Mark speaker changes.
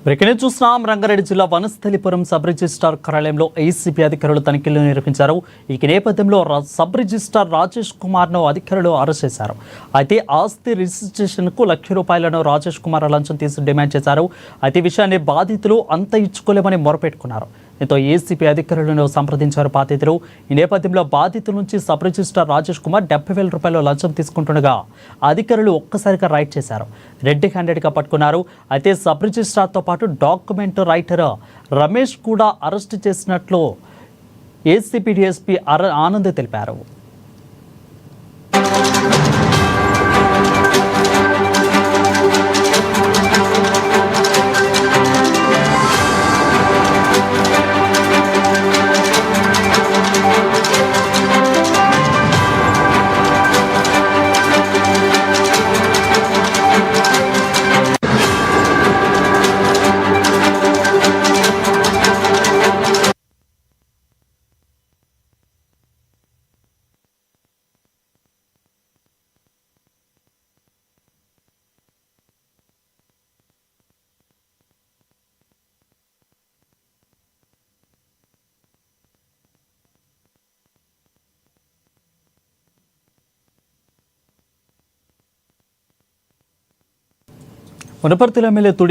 Speaker 1: Breaking చూస్తున్నాం. రంగారెడ్డి జిల్లా Vanasthalipuram sub registrar కార్యాలయంలో ఏసీబీ అధికారులు తనిఖీలు నిర్వహించారు. ఈ నేపథ్యంలో సబ్ రిజిస్ట్రార్ రాజేష్ కుమార్ను అధికారులు అరెస్ట్ చేశారు. అయితే ఆస్తి రిజిస్ట్రేషన్కు ₹1,00,000 రాజేష్ కుమార్ లంచం తీసి డిమాండ్ చేశారు. అయితే ఈ విషయాన్ని బాధితులు అంత ఇచ్చుకోలేమని మొరపెట్టుకున్నారు. దీంతో ఏసీబీ అధికారులను సంప్రదించారు బాధితులు. ఈ నేపథ్యంలో బాధితుల నుంచి సబ్ రిజిస్ట్రార్ రాజేష్ కుమార్ ₹70,000 లంచం తీసుకుంటుండగా అధికారులు ఒక్కసారిగా రైడ్ చేశారు. రెడ్ హ్యాండెడ్గా పట్టుకున్నారు. అయితే సబ్ రిజిస్ట్రార్తో పాటు డాక్యుమెంట్ రైటర్ రమేష్ కూడా అరెస్ట్ చేసినట్లు ఏసీబీ డీఎస్పీ ఆనంద్ తెలిపారు. వనపర్తిలో ఎమ్మెల్యే